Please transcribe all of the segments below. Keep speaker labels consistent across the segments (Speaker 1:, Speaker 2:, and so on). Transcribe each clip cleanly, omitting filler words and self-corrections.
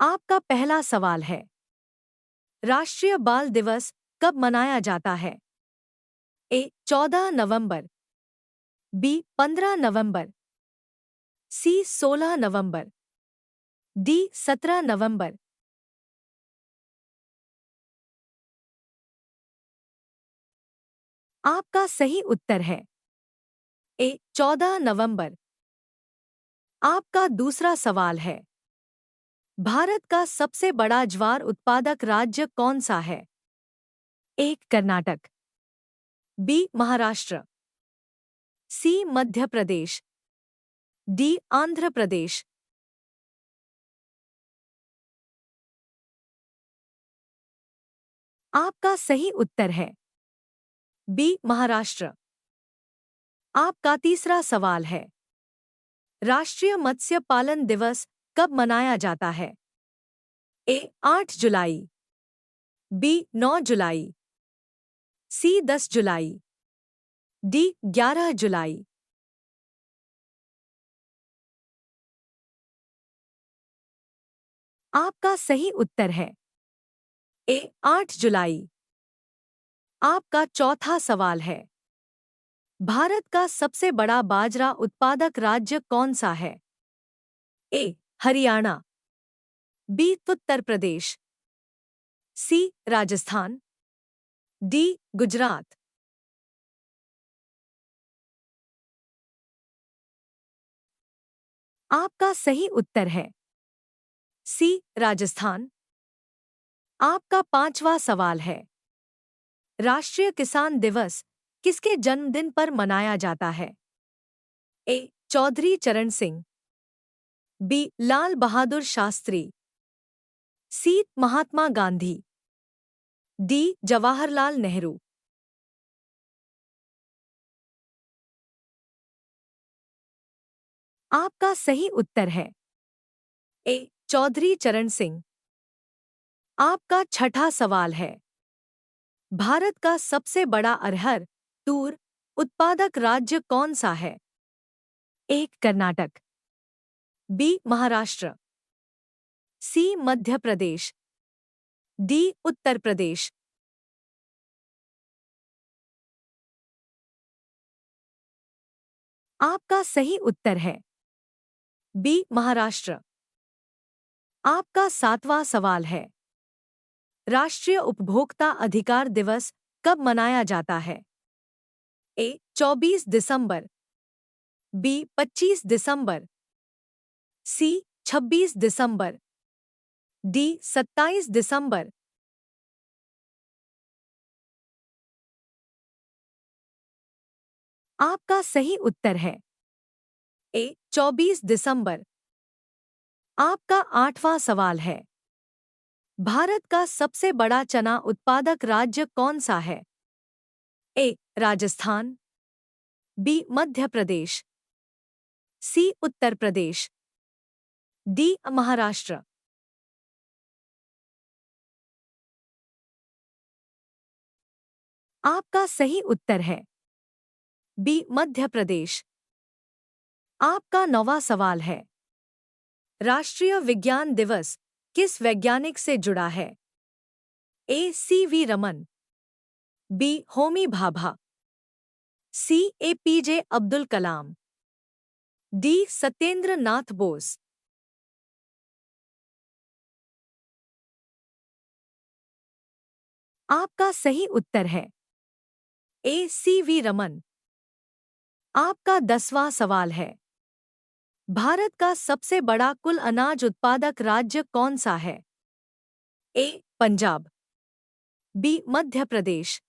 Speaker 1: आपका पहला सवाल है, राष्ट्रीय बाल दिवस कब मनाया जाता है? ए 14 नवंबर, बी 15 नवंबर, सी 16 नवंबर, डी 17 नवंबर। आपका सही उत्तर है ए 14 नवंबर। आपका दूसरा सवाल है, भारत का सबसे बड़ा ज्वार उत्पादक राज्य कौन सा है? ए कर्नाटक, बी महाराष्ट्र, सी मध्य प्रदेश, डी आंध्र प्रदेश। आपका सही उत्तर है बी महाराष्ट्र। आपका तीसरा सवाल है, राष्ट्रीय मत्स्य पालन दिवस कब मनाया जाता है? ए 8 जुलाई, बी 9 जुलाई, सी 10 जुलाई, डी 11 जुलाई। आपका सही उत्तर है ए 8 जुलाई। आपका चौथा सवाल है, भारत का सबसे बड़ा बाजरा उत्पादक राज्य कौन सा है? ए हरियाणा, बी उत्तर प्रदेश, सी राजस्थान, डी गुजरात। आपका सही उत्तर है सी राजस्थान। आपका पांचवा सवाल है, राष्ट्रीय किसान दिवस किसके जन्मदिन पर मनाया जाता है? ए चौधरी चरण सिंह, बी लाल बहादुर शास्त्री, सी महात्मा गांधी, डी जवाहरलाल नेहरू। आपका सही उत्तर है ए चौधरी चरण सिंह। आपका छठा सवाल है, भारत का सबसे बड़ा अरहर तूर उत्पादक राज्य कौन सा है? ए कर्नाटक, बी महाराष्ट्र, सी मध्य प्रदेश, डी उत्तर प्रदेश। आपका सही उत्तर है बी महाराष्ट्र। आपका सातवां सवाल है, राष्ट्रीय उपभोक्ता अधिकार दिवस कब मनाया जाता है? ए 24 दिसंबर, बी 25 दिसंबर, सी 26 दिसंबर, डी 27 दिसंबर। आपका सही उत्तर है ए 24 दिसंबर। आपका आठवां सवाल है, भारत का सबसे बड़ा चना उत्पादक राज्य कौन सा है? ए राजस्थान, बी मध्य प्रदेश, सी उत्तर प्रदेश, डी महाराष्ट्र। आपका सही उत्तर है बी मध्य प्रदेश। आपका नौवां सवाल है, राष्ट्रीय विज्ञान दिवस किस वैज्ञानिक से जुड़ा है? A C V Raman, B Homi Bhabha, C APJ Abdul Kalam, D Satyendra Nath Bose. आपका सही उत्तर है ए सी वी रमन। आपका 10वां सवाल है, भारत का सबसे बड़ा कुल अनाज उत्पादक राज्य कौन सा है? ए पंजाब, बी मध्य प्रदेश,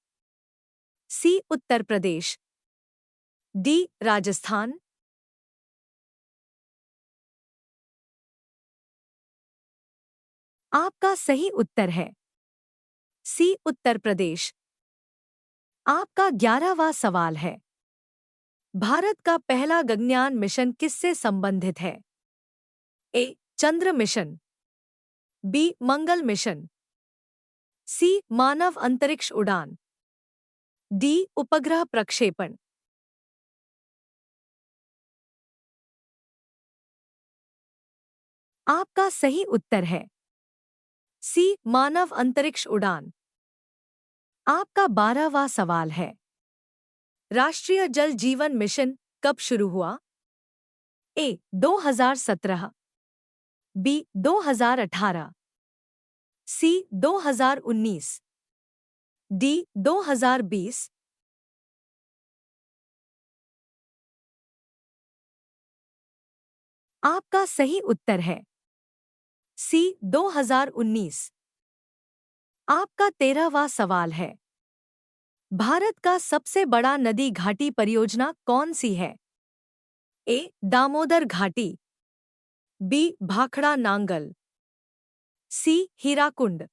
Speaker 1: सी उत्तर प्रदेश, डी राजस्थान। आपका सही उत्तर है सी उत्तर प्रदेश। आपका 11वां सवाल है, भारत का पहला गगनयान मिशन किससे संबंधित है? ए चंद्र मिशन, बी मंगल मिशन, सी मानव अंतरिक्ष उड़ान, डी उपग्रह प्रक्षेपण। आपका सही उत्तर है सी मानव अंतरिक्ष उड़ान। आपका 12वां सवाल है। राष्ट्रीय जल जीवन मिशन कब शुरू हुआ? ए 2017, बी 2018, सी 2019, डी 2020। आपका सही उत्तर है सी 2019। आपका 13वां सवाल है। भारत का सबसे बड़ा नदी घाटी परियोजना कौन सी है? ए दामोदर घाटी, बी भाखड़ा नांगल, सी हीराकुंड,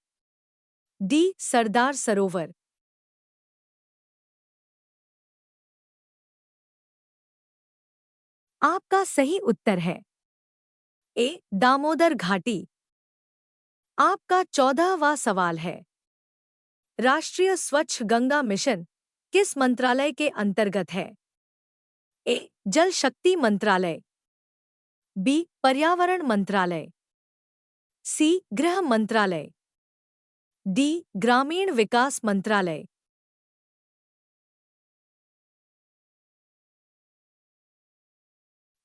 Speaker 1: डी सरदार सरोवर। आपका सही उत्तर है ए दामोदर घाटी। आपका 14वां सवाल है। राष्ट्रीय स्वच्छ गंगा मिशन किस मंत्रालय के अंतर्गत है? ए जल शक्ति मंत्रालय, बी पर्यावरण मंत्रालय, सी गृह मंत्रालय, डी ग्रामीण विकास मंत्रालय।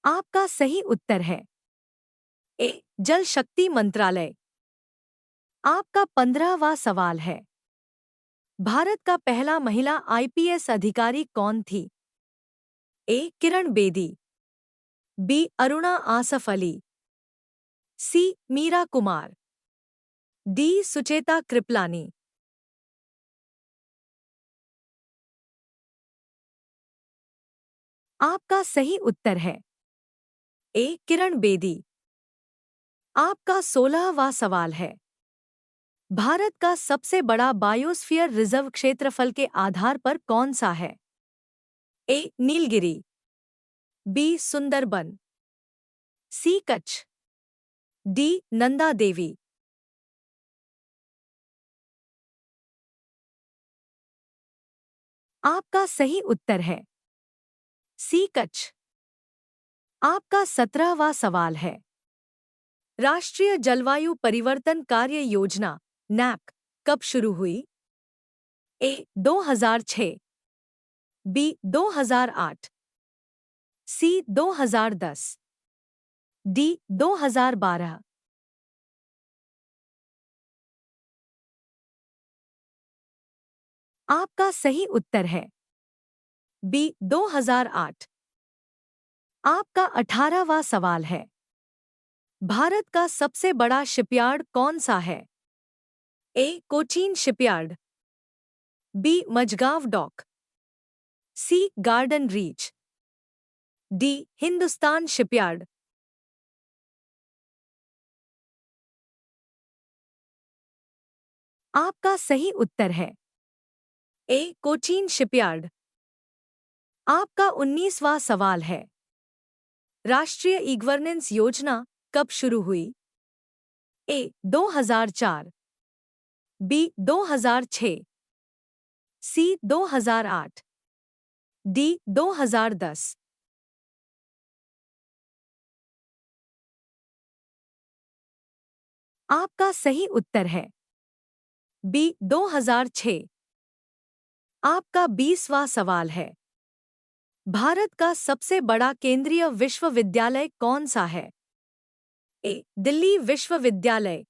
Speaker 1: आपका सही उत्तर है ए जल शक्ति मंत्रालय। आपका 15वां सवाल है। भारत का पहला महिला आईपीएस अधिकारी कौन थी? ए किरण बेदी, बी अरुणा आसफ अली, सी मीरा कुमार, डी सुचेता कृपलानी। आपका सही उत्तर है ए किरण बेदी। आपका 16वां सवाल है। भारत का सबसे बड़ा बायोस्फीयर रिजर्व क्षेत्रफल के आधार पर कौन सा है? ए नीलगिरी, बी सुंदरबन, सी कच्छ, डी नंदा देवी। आपका सही उत्तर है सी कच्छ। आपका 17वां सवाल है। राष्ट्रीय जलवायु परिवर्तन कार्य योजना नैप कब शुरू हुई? ए 2006, बी 2008, सी 2010, डी 2012। आपका सही उत्तर है बी 2008। आपका 18वां सवाल है। भारत का सबसे बड़ा शिपयार्ड कौन सा है? A Cochin shipyard, B Mazagon dock, C Garden Reach, D Hindustan shipyard. आपका सही उत्तर है ए कोचीन शिपयार्ड। आपका 19वां सवाल है। राष्ट्रीय ई गवर्नेंस योजना कब शुरू हुई? ए 2004, बी 2006, सी 2008, डी 2010। आपका सही उत्तर है बी 2006। आपका 20वां सवाल है। भारत का सबसे बड़ा केंद्रीय विश्वविद्यालय कौन सा है? ए दिल्ली विश्वविद्यालय,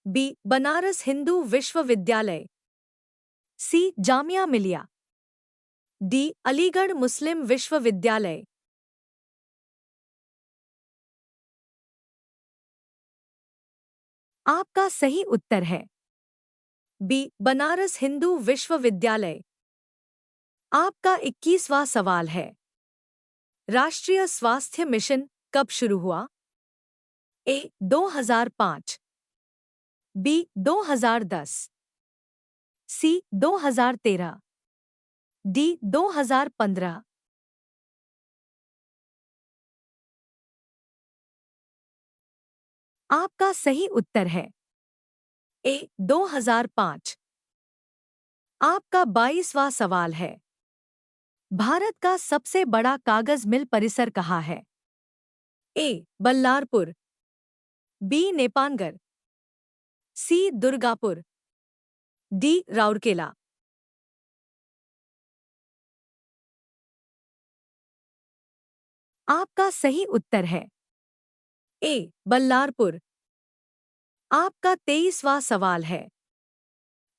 Speaker 1: बी बनारस हिंदू विश्वविद्यालय, सी जामिया मिलिया, डी अलीगढ़ मुस्लिम विश्वविद्यालय। आपका सही उत्तर है बी बनारस हिंदू विश्वविद्यालय। आपका 21वां सवाल है। राष्ट्रीय स्वास्थ्य मिशन कब शुरू हुआ? ए 2005, बी 2010, सी 2013, डी 2015। आपका सही उत्तर है ए 2005। आपका 22वां सवाल है। भारत का सबसे बड़ा कागज मिल परिसर कहाँ है? ए बल्लारपुर, बी नेपानगर, सी दुर्गापुर, डी राउरकेला। आपका सही उत्तर है ए बल्लारपुर। आपका 23वां सवाल है,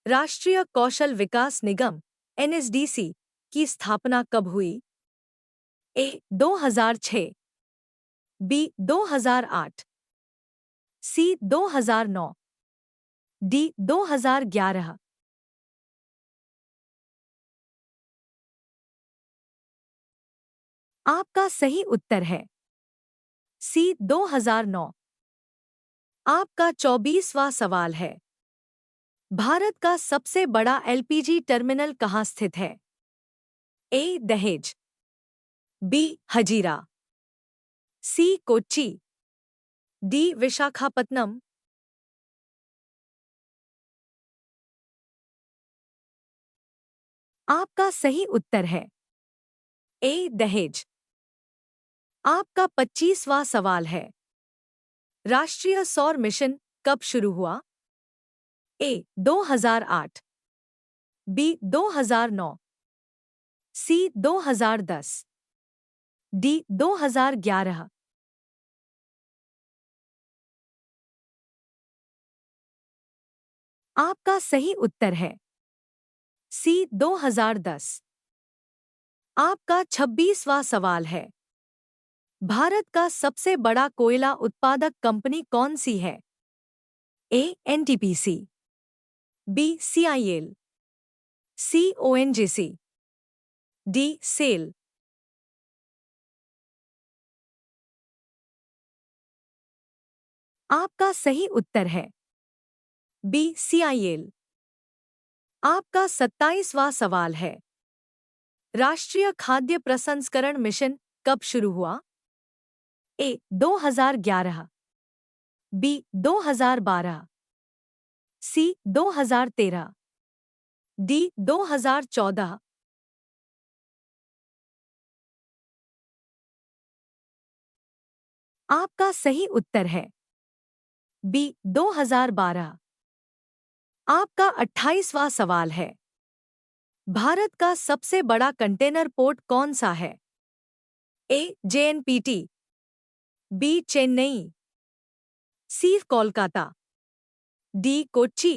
Speaker 1: राष्ट्रीय कौशल विकास निगम एनएसडीसी की स्थापना कब हुई? ए 2006, बी 2008, सी 2009, डी 2011। आपका सही उत्तर है सी 2009। आपका 24वां सवाल है, भारत का सबसे बड़ा एलपीजी टर्मिनल कहाँ स्थित है? ए दहेज, बी हजीरा, सी कोच्चि, डी विशाखापत्तनम। आपका सही उत्तर है ए दहेज। आपका 25वां सवाल है, राष्ट्रीय सौर मिशन कब शुरू हुआ? ए 2008, बी 2009, सी 2010, डी 2011। आपका सही उत्तर है सी 2010। आपका 26वां सवाल है, भारत का सबसे बड़ा कोयला उत्पादक कंपनी कौन सी है? ए एनटीपीसी, बी सीआईएल, सी ओएनजीसी, डी सेल। आपका सही उत्तर है बी सीआईएल। आपका 27वां सवाल है, राष्ट्रीय खाद्य प्रसंस्करण मिशन कब शुरू हुआ? ए 2011, बी 2012, सी 2013, डी 2014। आपका सही उत्तर है बी 2012। आपका 28वां सवाल है, भारत का सबसे बड़ा कंटेनर पोर्ट कौन सा है? ए जेएनपीटी, बी चेन्नई, सी कोलकाता, डी कोच्चि।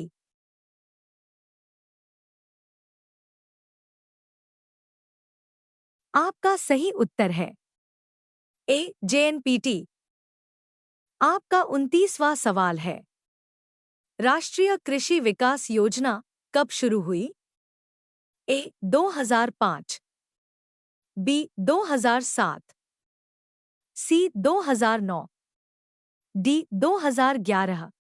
Speaker 1: आपका सही उत्तर है ए जेएनपीटी। आपका 29वां सवाल है, राष्ट्रीय कृषि विकास योजना कब शुरू हुई? ए 2005, बी 2007, सी 2009, डी 2011।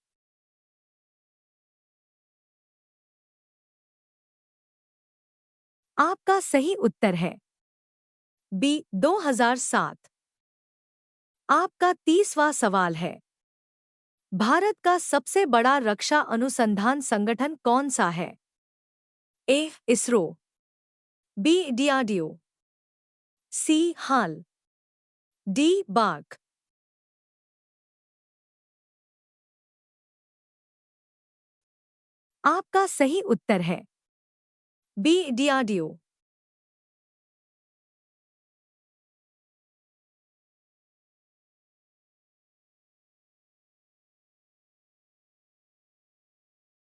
Speaker 1: आपका सही उत्तर है बी 2007। आपका 30वां सवाल है, भारत का सबसे बड़ा रक्षा अनुसंधान संगठन कौन सा है? ए इसरो, बी डीआरडीओ, सी हाल, डी बाग। आपका सही उत्तर है बी डीआरडीओ।